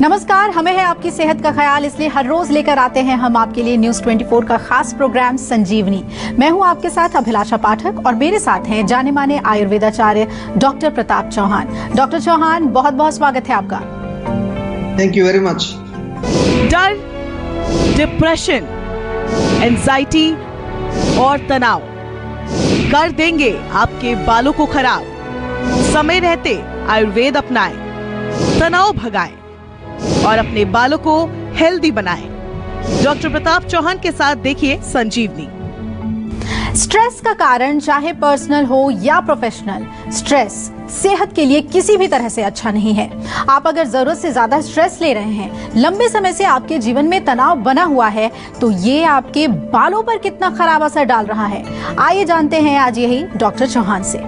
नमस्कार, हमें है आपकी सेहत का ख्याल, इसलिए हर रोज लेकर आते हैं हम आपके लिए न्यूज 24 का खास प्रोग्राम संजीवनी। मैं हूं आपके साथ अभिलाषा पाठक और मेरे साथ हैं जाने माने आयुर्वेदाचार्य डॉक्टर प्रताप चौहान। डॉक्टर चौहान, बहुत बहुत स्वागत है आपका। Thank you very much. डर, डिप्रेशन, एंजाइटी और तनाव कर देंगे आपके बालों को खराब। समय रहते आयुर्वेद अपनाएं, तनाव भगाएं और अपने बालों को हेल्दी बनाएं। डॉक्टर प्रताप चौहान के साथ देखिए संजीवनी। स्ट्रेस का कारण चाहे पर्सनल हो या प्रोफेशनल, स्ट्रेस सेहत के लिए किसी भी तरह से अच्छा नहीं है। आप अगर जरूरत से ज्यादा स्ट्रेस ले रहे हैं, लंबे समय से आपके जीवन में तनाव बना हुआ है, तो ये आपके बालों पर कितना खराब असर डाल रहा है। आइए जानते हैं आज यही डॉक्टर चौहान से।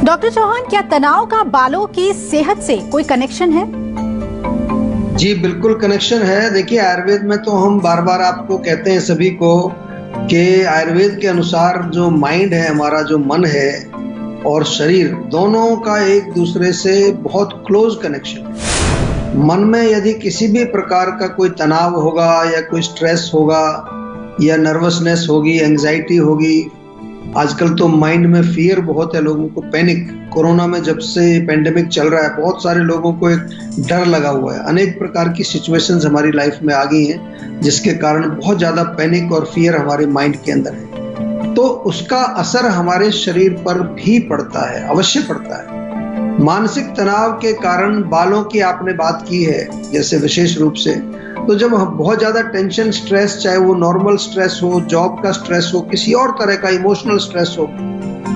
डॉक्टर चौहान, क्या तनाव का बालों की सेहत से कोई कनेक्शन है? जी बिल्कुल कनेक्शन है। देखिए, आयुर्वेद में तो हम बार बार आपको कहते हैं सभी को कि आयुर्वेद के अनुसार जो माइंड है हमारा, जो मन है और शरीर, दोनों का एक दूसरे से बहुत क्लोज कनेक्शन है। मन में यदि किसी भी प्रकार का कोई तनाव होगा या कोई स्ट्रेस होगा या नर्वसनेस होगी, एंजाइटी होगी, आजकल तो माइंड में फियर बहुत है, लोगों को पैनिक। कोरोना में जब से पेंडेमिक चल रहा है, बहुत सारे लोगों को एक डर लगा हुआ है। अनेक प्रकार की सिचुएशंस हमारी लाइफ में आ गई हैं जिसके कारण बहुत ज़्यादा पैनिक और फियर हमारे माइंड के अंदर है। तो उसका असर हमारे शरीर पर भी पड़ता है, अवश्य पड़ता है। मानसिक तनाव के कारण बालों की आपने बात की है जैसे विशेष रूप से, तो जब बहुत ज़्यादा टेंशन, स्ट्रेस, चाहे वो नॉर्मल स्ट्रेस हो, जॉब का स्ट्रेस हो, किसी और तरह का इमोशनल स्ट्रेस हो,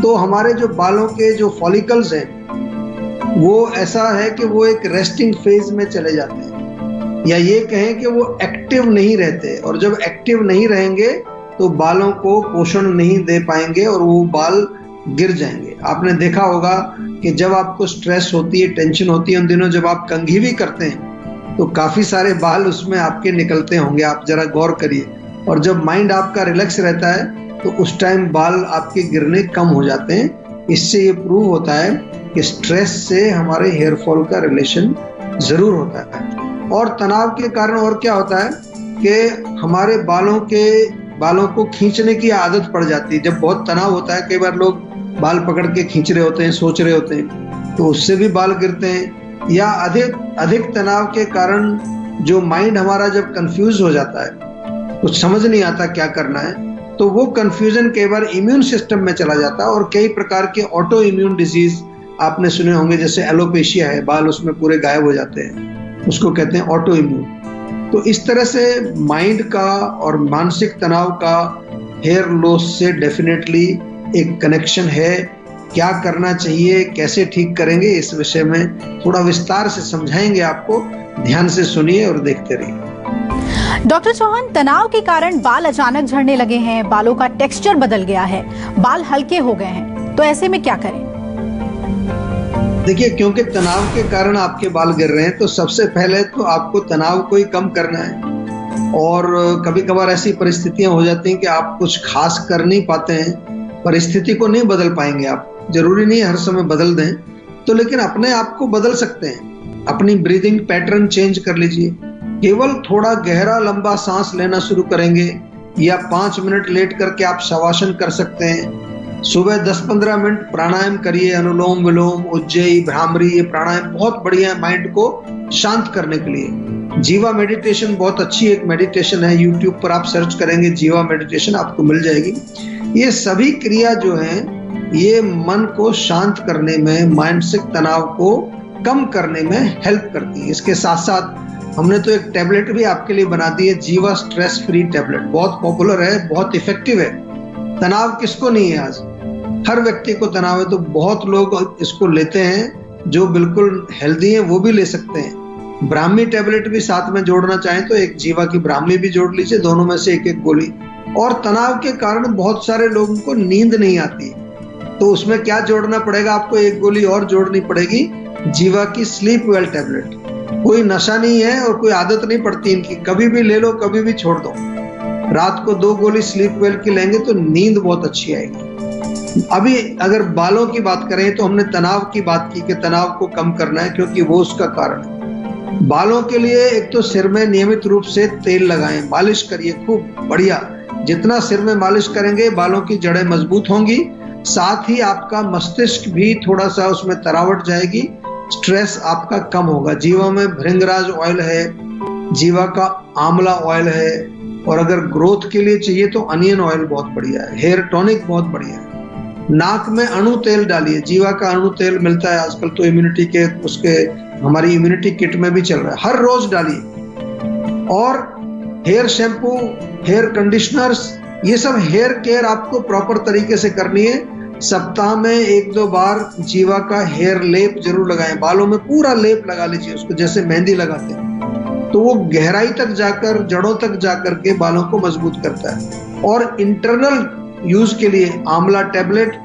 तो हमारे जो बालों के जो फॉलिकल्स हैं वो ऐसा है कि वो एक रेस्टिंग फेज में चले जाते हैं, या ये कहें कि वो एक्टिव नहीं रहते। और जब एक्टिव नहीं रहेंगे तो बालों को पोषण नहीं दे पाएंगे और वो बाल गिर जाएंगे। आपने देखा होगा कि जब आपको स्ट्रेस होती है, टेंशन होती है, उन दिनों जब आप कंघी भी करते हैं तो काफ़ी सारे बाल उसमें आपके निकलते होंगे, आप जरा गौर करिए। और जब माइंड आपका रिलैक्स रहता है तो उस टाइम बाल आपके गिरने कम हो जाते हैं। इससे ये प्रूव होता है कि स्ट्रेस से हमारे हेयर फॉल का रिलेशन ज़रूर होता है। और तनाव के कारण और क्या होता है कि हमारे बालों को खींचने की आदत पड़ जाती है। जब बहुत तनाव होता है, कई बार लोग बाल पकड़ के खींच रहे होते हैं, सोच रहे होते हैं, तो उससे भी बाल गिरते हैं। या अधिक तनाव के कारण जो माइंड हमारा जब कंफ्यूज हो जाता है, कुछ समझ नहीं आता क्या करना है, तो वो कंफ्यूजन कई बार इम्यून सिस्टम में चला जाता है। और कई प्रकार के ऑटो इम्यून डिजीज आपने सुने होंगे, जैसे एलोपेशिया है, बाल उसमें पूरे गायब हो जाते हैं, उसको कहते हैं ऑटो इम्यून। तो इस तरह से माइंड का और मानसिक तनाव का हेयर लॉस से डेफिनेटली एक कनेक्शन है। क्या करना चाहिए, कैसे ठीक करेंगे, इस विषय में थोड़ा विस्तार से समझाएंगे आपको। ध्यान से सुनिए और देखते रहिए। डॉक्टर चौहान, तनाव के कारण बाल अचानक झड़ने लगे हैं, बालों का टेक्सचर बदल गया है, बाल हल्के हो गए हैं, तो ऐसे में क्या करें? देखिए, क्योंकि तनाव के कारण आपके बाल गिर रहे हैं, तो सबसे पहले तो आपको तनाव को ही कम करना है। और कभी कभार ऐसी परिस्थितियां हो जाती हैं कि आप कुछ खास कर नहीं पाते हैं, परिस्थिति को नहीं बदल पाएंगे आप, जरूरी नहीं हर समय बदल दें, तो लेकिन अपने आप को बदल सकते हैं। अपनी ब्रीदिंग पैटर्न चेंज कर लीजिए। केवल थोड़ा गहरा लंबा सांस लेना शुरू करेंगे, या 5 मिनट लेट करके आप शवासन कर सकते हैं। सुबह 10-15 मिनट प्राणायाम करिए, अनुलोम विलोम, उज्जयी, भ्रामरी, ये प्राणायाम बहुत बढ़िया है माइंड को शांत करने के लिए। जीवा मेडिटेशन बहुत अच्छी एक मेडिटेशन है, यूट्यूब पर आप सर्च करेंगे जीवा मेडिटेशन, आपको मिल जाएगी। ये सभी क्रिया जो हैं ये मन को शांत करने में, मानसिक तनाव को कम करने में हेल्प करती है। इसके साथ साथ हमने तो एक टैबलेट भी आपके लिए बना दी है, जीवा स्ट्रेस फ्री टैबलेट, बहुत पॉपुलर है, बहुत इफेक्टिव है। तनाव किसको नहीं है आज, हर व्यक्ति को तनाव है, तो बहुत लोग इसको लेते हैं। जो बिल्कुल हेल्दी हैं वो भी ले सकते हैं। ब्राह्मी टैबलेट भी साथ में जोड़ना चाहें तो एक जीवा की ब्राह्मी भी जोड़ लीजिए, दोनों में से एक गोली। और तनाव के कारण बहुत सारे लोगों को नींद नहीं आती, तो उसमें क्या जोड़ना पड़ेगा आपको, एक गोली और जोड़नी पड़ेगी, जीवा की स्लीप वेल टैबलेट। कोई नशा नहीं है और कोई आदत नहीं पड़ती इनकी, कभी भी ले लो, कभी भी छोड़ दो। रात को 2 गोली स्लीप वेल की लेंगे तो नींद बहुत अच्छी आएगी। अभी अगर बालों की बात करें तो हमने तनाव की बात की कि तनाव को कम करना है, क्योंकि वो उसका कारण है। बालों के लिए एक तो सिर में नियमित रूप से तेल लगाएं, मालिश करिए खूब बढ़िया। जितना सिर में मालिश करेंगे बालों की जड़ें मजबूत होंगी, साथ ही आपका मस्तिष्क भी थोड़ा सा उसमें तरावट जाएगी, स्ट्रेस आपका कम होगा। जीवा में भृंगराज ऑयल है, जीवा का आंवला ऑयल है, और अगर ग्रोथ के लिए चाहिए तो अनियन ऑयल बहुत बढ़िया है, हेयर टॉनिक बहुत बढ़िया है। नाक में अणु तेल डालिए, जीवा का अणु तेल मिलता है आजकल तो इम्यूनिटी के उसके हमारी इम्यूनिटी किट में भी चल रहा है, हर रोज डालिए। और हेयर शैम्पू, हेयर कंडीशनर्स, ये सब हेयर केयर आपको प्रॉपर तरीके से करनी है। सप्ताह में 1-2 बार जीवा का हेयर लेप जरूर लगाएं, बालों में पूरा लेप लगा लीजिए उसको, जैसे मेहंदी लगाते हैं, तो वो गहराई तक जाकर, जड़ों तक जाकर के बालों को मजबूत करता है। और इंटरनल यूज के लिए आंवला टैबलेट,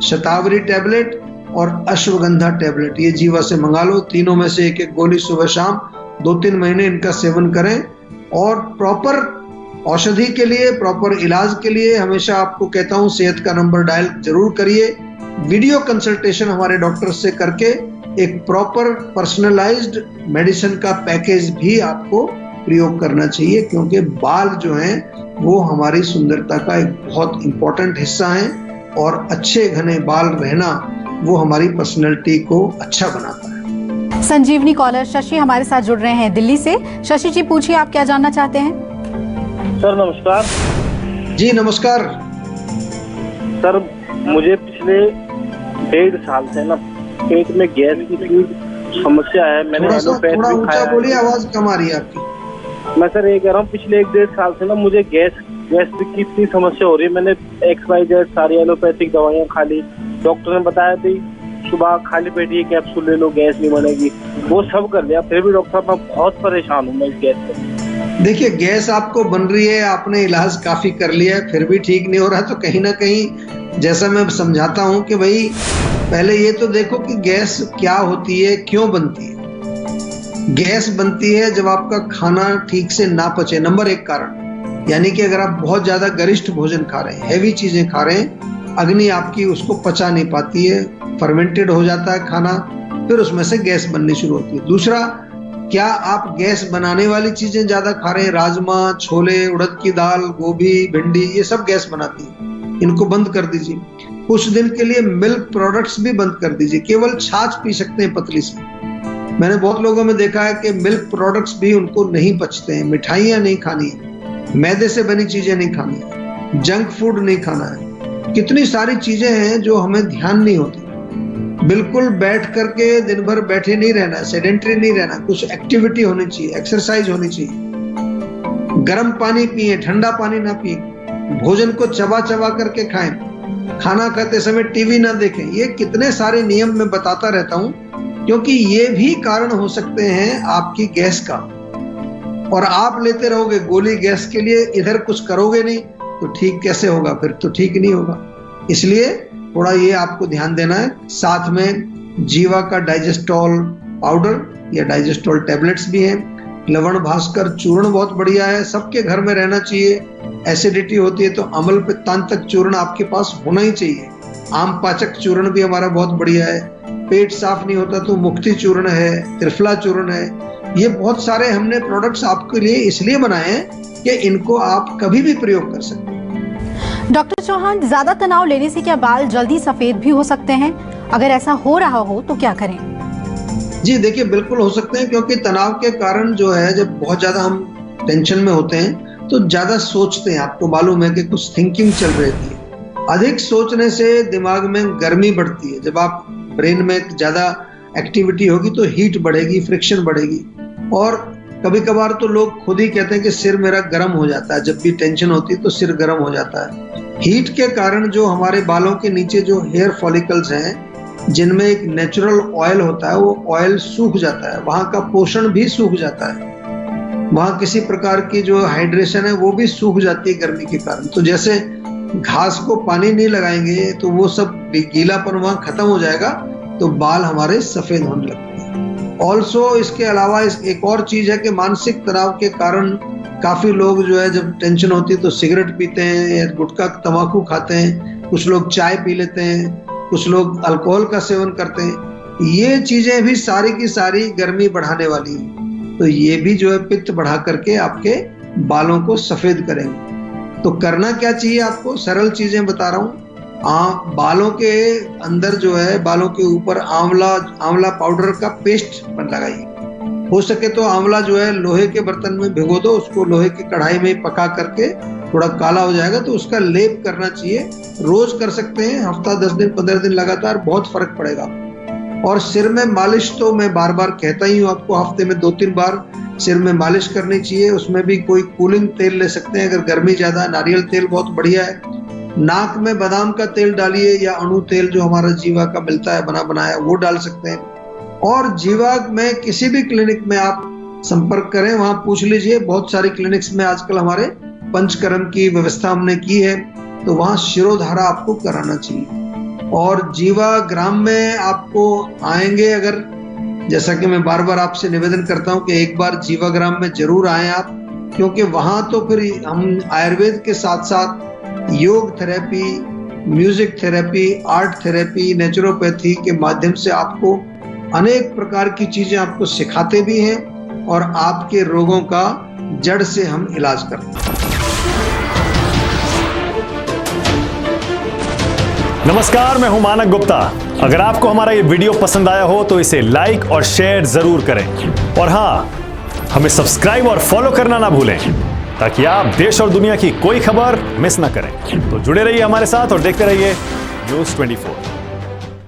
शतावरी टैबलेट और अश्वगंधा टैबलेट, ये जीवा से मंगा लो। तीनों में से 1-1 गोली सुबह शाम 2-3 महीने इनका सेवन करें। और प्रॉपर औषधि के लिए, प्रॉपर इलाज के लिए हमेशा आपको कहता हूं सेहत का नंबर डायल जरूर करिए। वीडियो कंसल्टेशन हमारे डॉक्टर से करके एक प्रॉपर पर्सनलाइज्ड मेडिसिन का पैकेज भी आपको प्रयोग करना चाहिए, क्योंकि बाल जो हैं वो हमारी सुंदरता का एक बहुत इंपॉर्टेंट हिस्सा है, और अच्छे घने बाल रहना वो हमारी पर्सनैलिटी को अच्छा बनाता है। संजीवनी कॉलर शशि हमारे साथ जुड़ रहे हैं दिल्ली से। शशि जी पूछिए, आप क्या जानना चाहते हैं? सर नमस्कार। जी नमस्कार। सर मुझे पिछले 1.5 साल से ना पेट में गैस की समस्या है। मैंने थोड़ा ऊंचा बोलिए, आवाज कम आ रही है आपकी। मैं सर ये कह रहा हूँ पिछले 1-1.5 साल से ना मुझे गैस की इतनी समस्या हो रही है। मैंने XYZ सारी एलोपैथिक दवाइयाँ खा ली, डॉक्टर ने बताया थी सुबह खाली पेट ये कैप्सूल ले लो गैस नहीं बनेगी, वो सब कर लिया, फिर भी डॉक्टर साहब मैं बहुत परेशान हूँ मैं इस गैस से। देखिए गैस आपको बन रही है, आपने इलाज काफी कर लिया है, फिर भी ठीक नहीं हो रहा, तो कहीं ना कहीं जैसा मैं समझाता हूँ कि भाई पहले ये तो देखो कि गैस क्या होती है, क्यों बनती है। गैस बनती है जब आपका खाना ठीक से ना पचे, नंबर 1 कारण। यानी कि अगर आप बहुत ज्यादा गरिष्ठ भोजन खा रहे हैं, हैवी चीजें खा रहे हैं, अग्नि आपकी उसको पचा नहीं पाती है, फर्मेंटेड हो जाता है खाना, फिर उसमें से गैस बननी शुरू होती है। दूसरा, क्या आप गैस बनाने वाली चीजें ज्यादा खा रहे हैं, राजमा, छोले, उड़द की दाल, गोभी, भिंडी, ये सब गैस बनाती है, इनको बंद कर दीजिए। कुछ दिन के लिए मिल्क प्रोडक्ट्स भी बंद कर दीजिए, केवल छाछ पी सकते हैं पतली सी। मैंने बहुत लोगों में देखा है कि मिल्क प्रोडक्ट्स भी उनको नहीं पचते हैं, मिठाइयाँ नहीं खानी है, मैदे से बनी चीजें नहीं खानी है, जंक फूड नहीं खाना है। कितनी सारी चीजें हैं जो हमें ध्यान नहीं होती। बिल्कुल बैठ करके दिन भर बैठे नहीं रहना है, सेडेंटरी नहीं रहना, कुछ एक्टिविटी होनी चाहिए, एक्सरसाइज होनी चाहिए। गर्म पानी पिए, ठंडा पानी ना पिए, भोजन को चबा चबा करके खाएं, खाना खाते समय टीवी ना देखें। ये कितने सारे नियम मैं बताता रहता हूं, क्योंकि ये भी कारण हो सकते हैं आपकी गैस का। और आप लेते रहोगे गोली गैस के लिए, इधर कुछ करोगे नहीं तो ठीक कैसे होगा, फिर तो ठीक नहीं होगा। इसलिए थोड़ा ये आपको ध्यान देना है। साथ में जीवा का डाइजेस्टॉल पाउडर या डाइजेस्टॉल टैबलेट्स भी हैं। लवण भास्कर चूर्ण बहुत बढ़िया है, सबके घर में रहना चाहिए। एसिडिटी होती है तो अम्ल पित्तांतक चूर्ण आपके पास होना ही चाहिए। आम पाचक चूर्ण भी हमारा बहुत बढ़िया है। पेट साफ नहीं होता तो मुक्ति चूर्ण है, त्रिफला चूर्ण है। ये बहुत सारे हमने प्रोडक्ट्स आपके लिए इसलिए बनाए हैं कि इनको आप कभी भी प्रयोग कर सकते हैं। डॉक्टर चौहान, ज्यादा तनाव लेने से क्या बाल जल्दी सफेद भी हो सकते हैं? अगर ऐसा हो रहा हो तो क्या करें? जी देखिए, बिल्कुल हो सकते हैं, क्योंकि तनाव के कारण जो है, जब बहुत ज्यादा हम टेंशन में होते हैं तो ज्यादा सोचते हैं। आपको मालूम है कि कुछ थिंकिंग चल रही है। अधिक सोचने से दिमाग में गर्मी बढ़ती है। जब आप ब्रेन में ज्यादा एक्टिविटी होगी तो हीट बढ़ेगी, फ्रिक्शन बढ़ेगी। और कभी कभार तो लोग खुद ही कहते हैं कि सिर मेरा गर्म हो जाता है। जब भी टेंशन होती है तो सिर गर्म हो जाता है। हीट के कारण जो हमारे बालों के नीचे जो हेयर फॉलिकल्स हैं, जिनमें एक नेचुरल ऑयल होता है, वो ऑयल सूख जाता है, वहां का पोषण भी सूख जाता है, वहां किसी प्रकार की जो हाइड्रेशन है वो भी सूख जाती है गर्मी के कारण। तो जैसे घास को पानी नहीं लगाएंगे तो वो सब गीलापन वहां खत्म हो जाएगा, तो बाल हमारे सफेद होने लगते हैं। ऑल्सो इसके अलावा एक और चीज है कि मानसिक तनाव के कारण काफी लोग जो है जब टेंशन होती है तो सिगरेट पीते हैं, गुटखा तंबाकू खाते हैं, कुछ लोग चाय पी लेते हैं, कुछ लोग अल्कोहल का सेवन करते हैं। ये चीजें भी सारी की सारी गर्मी बढ़ाने वाली हैं, तो ये भी जो है पित्त बढ़ा करके आपके बालों को सफेद करेंगे। तो करना क्या चाहिए आपको, सरल चीजें बता रहा हूँ। बालों के अंदर जो है, बालों के ऊपर आंवला पाउडर का पेस्ट लगाइए। हो सके तो आंवला जो है लोहे के बर्तन में भिगो दो, उसको लोहे की कढ़ाई में पका करके थोड़ा काला हो जाएगा तो उसका लेप करना चाहिए। रोज कर सकते हैं, हफ्ता 10 दिन 15 दिन लगातार, बहुत फर्क पड़ेगा। और सिर में मालिश तो मैं बार बार कहता ही हूँ आपको, हफ्ते में 2-3 बार सिर में मालिश करनी चाहिए। उसमें भी कोई कूलिंग तेल ले सकते हैं, अगर गर्मी ज्यादा है नारियल तेल बहुत बढ़िया है। नाक में बादाम का तेल डालिए या अणु तेल जो हमारा जीवा का मिलता है बना बनाया, वो डाल सकते हैं। और जीवा में किसी भी क्लिनिक में आप संपर्क करें, वहां पूछ लीजिए। बहुत सारी क्लिनिक्स में आजकल हमारे पंचकर्म की व्यवस्था हमने की है, तो वहां शिरोधारा आपको कराना चाहिए। और जीवा ग्राम में आपको आएंगे अगर, जैसा कि मैं बार बार आपसे निवेदन करता हूं कि एक बार जीवा ग्राम में जरूर आए आप, क्योंकि वहां तो फिर हम आयुर्वेद के साथ साथ योग therapy, music therapy, art therapy, naturopathy के माध्यम से आपको अनेक प्रकार की चीजें आपको सिखाते भी हैं और आपके रोगों का जड़ से हम इलाज करते हैं। नमस्कार, मैं हूं मानक गुप्ता। अगर आपको हमारा ये वीडियो पसंद आया हो तो इसे लाइक और शेयर जरूर करें, और हाँ, हमें सब्सक्राइब और फॉलो करना ना भूलें ताकि आप देश और दुनिया की कोई खबर मिस ना करें। तो जुड़े रहिए हमारे साथ और देखते रहिए न्यूज़ 24।